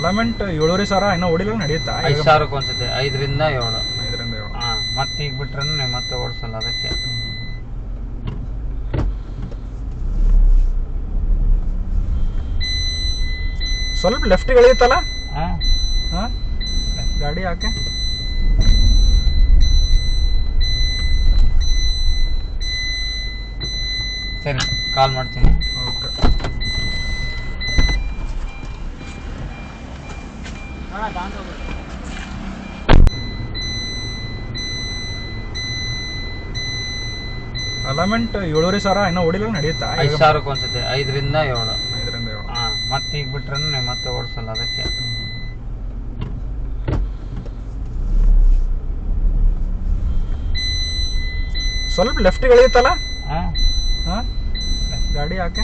ಅಲಮೆಂಟ್ 7,500 ಇನ್ನೂ ಓಡಿಲ್ಲ ನಡೆಯುತ್ತಾ? 5,000ಕ್ಕೆ ಒಂದ್ಸತಿ 5ರಿಂದ 7. 5ರಿಂದ 7. ಹಾಂ, ಮತ್ತೆ ಈಗ ಬಿಟ್ರೆ ಮತ್ತೆ ಓಡಿಸಲ್ಲ ಅದಕ್ಕೆ. ಸ್ವಲ್ಪ ಲೆಫ್ಟಿಗೆ ಎಳೆಯುತ್ತಲ್ಲ? ಹಾಂ ಹಾಂ, ಗಾಡಿ ಯಾಕೆ? ಸರಿ, ಕಾಲ್ ಮಾಡ್ತೀನಿ. ಓಕೆ. ಅಲಮೆಂಟ್ 7,500 ಇನ್ನೂ ಓಡಿಲ್ಲ ನಡೆಯುತ್ತಾ? 5,000ಕ್ಕೆ ಒಂದ್ಸತಿ 5ರಿಂದ 7. 5ರಿಂದ 7. ಹಾಂ, ಮತ್ತೆ ಈಗ ಬಿಟ್ರೆ ಮತ್ತೆ ಓಡಿಸಲ್ಲ ಅದಕ್ಕೆ. ಸ್ವಲ್ಪ ಲೆಫ್ಟಿಗೆ ಎಳೆಯುತ್ತಲ್ಲ? ಹಾಂ ಹಾಂ, ಗಾಡಿ ಯಾಕೆ?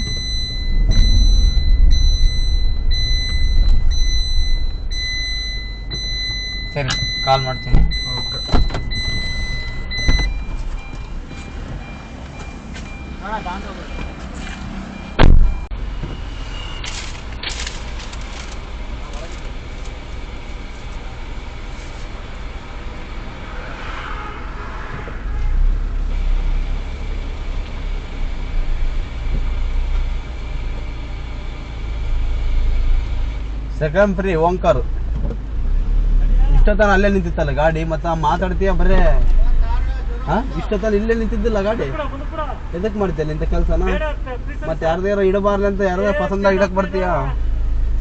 ಸರಿ, ಕಾಲ್ ಮಾಡ್ತೀನಿ. ಓಕೆ. Second free Omkar. ಇಷ್ಟೊತ್ತನ ಅಲ್ಲೇ ನಿಂತಿತ್ತಲ್ಲ ಗಾಡಿ, ಮತ್ತೆ ಮಾತಾಡ್ತೀಯ ಬರೇ? ಇಷ್ಟೊತ್ತನ ಇಲ್ಲೇ ನಿಂತಿದ್ದಿಲ್ಲ ಗಾಡಿ, ಎದಕ್ ಮಾಡ್ತೀಯಲ್ಲ ಇಂಥ ಕೆಲ್ಸನ? ಮತ್ತೆ ಯಾರ್ದಾರ ಇಡಬಾರ್ದು ಅಂತ ಯಾರ್ದಾರ ಪಸಂದ ಇಡಕ್ ಬರ್ತೀಯ?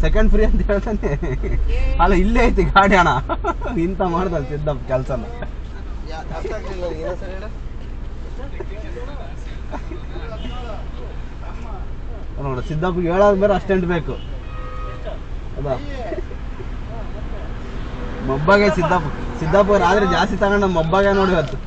ಸೆಕೆಂಡ್ ಫ್ರೀ ಅಂತ ಹೇಳ್ತಾನೆ. ಅಲ್ಲ, ಇಲ್ಲೇ ಐತಿ ಗಾಡಿ ಅಣ್ಣ. ಇಂತ ಮಾಡ್ದಲ್ಲ ಸಿದ್ದಪ್ಪ ಕೆಲ್ಸನ. ನೋಡ, ಸಿದ್ದಪ್ಪಗೆ ಹೇಳೋದು ಬೇರೆ ಅಷ್ಟೆಂಟ್ ಬೇಕು. ಹೌದಾ? ಮೊಬ್ಬಾಗೆ ಸಿದ್ದಪ್ಪ ಆದ್ರೆ ಜಾಸ್ತಿ ತಗೊಂಡ ಮೊಬ್ಬಾಗೆ ನೋಡಿ ಇವತ್ತು.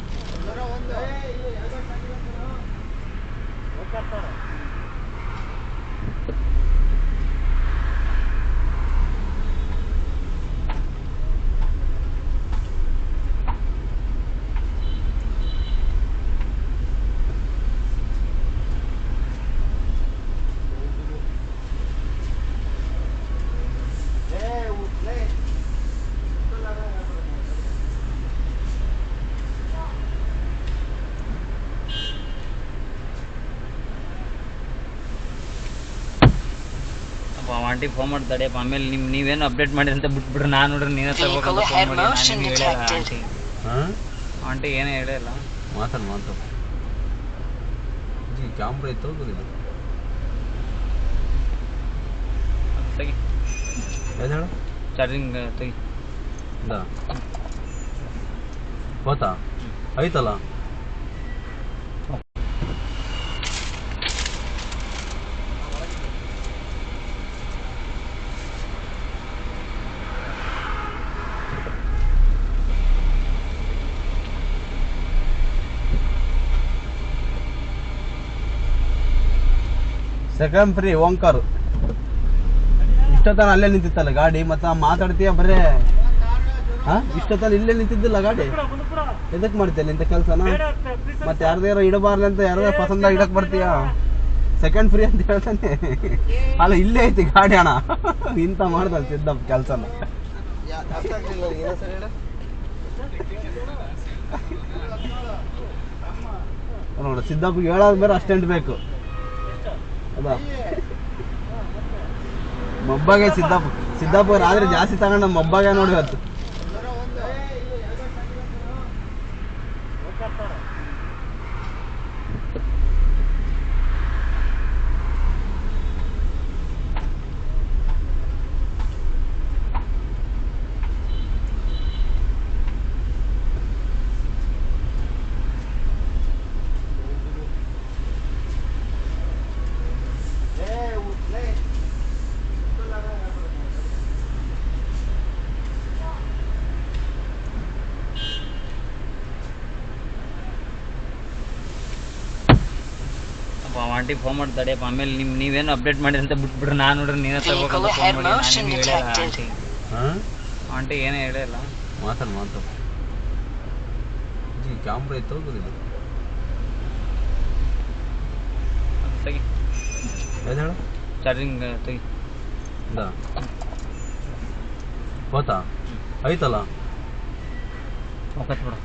ಆಂಟಿ ಫೋನ್ ಮಾಡಿ ತಡೆಯಪ್ಪ, ಆಮೇಲೆ ನೀವೇನು ಅಪ್ಡೇಟ್ ಮಾಡಿರಿ ಅಂತ ಬಿಟ್ಬಿಡ್ರಿ. ನಾನು ನೋಡ್ರಿ ನೀನೇ ತಗೋಬೇಕಂತ ಫೋನ್ ಮಾಡಿ ಆಂಟಿ. ಆಂಟಿ ಏನೇ ಹೇಳಿಲ್ಲ. ಮಾತಾಡು ಜಿ, ಕ್ಯಾಮ್ರಾ ಇತ್ತು ತೆಗಿ, ಹೇಳು. ಚಾರ್ಜಿಂಗ್ ತೆಗಿ. ಗೊತ್ತಾ ಐತಲ್ಲ? Second free Omkar. ಇಷ್ಟೊತ್ತನ ಅಲ್ಲೇ ನಿಂತಿತ್ತಲ್ಲ ಗಾಡಿ, ಮತ್ತೆ ಮಾತಾಡ್ತೀಯ ಬರೇ? ಇಷ್ಟೊತ್ತನ ಇಲ್ಲೇ ನಿಂತಿದ್ದಿಲ್ಲ ಗಾಡಿ, ಎದಕ್ ಮಾಡ್ತೀಯಲ್ಲ ಇಂಥ ಕೆಲ್ಸನ? ಮತ್ತೆ ಯಾರ್ದಾರ ಇಡಬಾರ್ದು ಅಂತ ಯಾರ್ದಾರ ಪಸಂದ ಇಡಕ್ ಬರ್ತೀಯ? ಸೆಕೆಂಡ್ ಫ್ರೀ ಅಂತ ಹೇಳ್ತಾನೆ. ಅಲ್ಲ, ಇಲ್ಲೇ ಐತಿ ಗಾಡಿ ಅಣ್ಣ. ಇಂತ ಮಾಡ್ದಲ್ಲ ಸಿದ್ದಪ್ಪ ಕೆಲ್ಸನ. ನೋಡ, ಸಿದ್ದಪ್ಪಗೆ ಹೇಳೋದು ಬೇರೆ ಅಷ್ಟೆಂಟ್ ಬೇಕು. ಹೌದಾ? ಮೊಬ್ಬಾಗೆ ಸಿದ್ದಪ್ಪ ಆದ್ರೆ ಜಾಸ್ತಿ ತಗೊಂಡ ಮೊಬ್ಬಾಗೆ ನೋಡಿ ಇವತ್ತು. ಆಂಟಿ ಫೋನ್ ಮಾಡಿ ತಡೆಯಪ್ಪ, ಆಮೇಲೆ ನೀವೇನು ಅಪ್ಡೇಟ್ ಮಾಡಿರಿ ಅಂತ ಬಿಟ್ಬಿಡ್ರಿ. ನಾನು ನೋಡ್ರಿ ನೀನೇ ತಗೋಬೇಕಂತ ಫೋನ್ ಮಾಡಿ ಆಂಟಿ. ಆಂಟಿ ಏನೇ ಹೇಳಿಲ್ಲ. ಮಾತಾಡು ಜಿ, ಕ್ಯಾಮ್ರಾ ಇತ್ತು ತೆಗಿ, ಹೇಳು. ಚಾರ್ಜಿಂಗ್ ತೆಗಿ. ಹೋತಾ ಐತಲ್ಲ ಹೋಗತ್ ಬಿಡು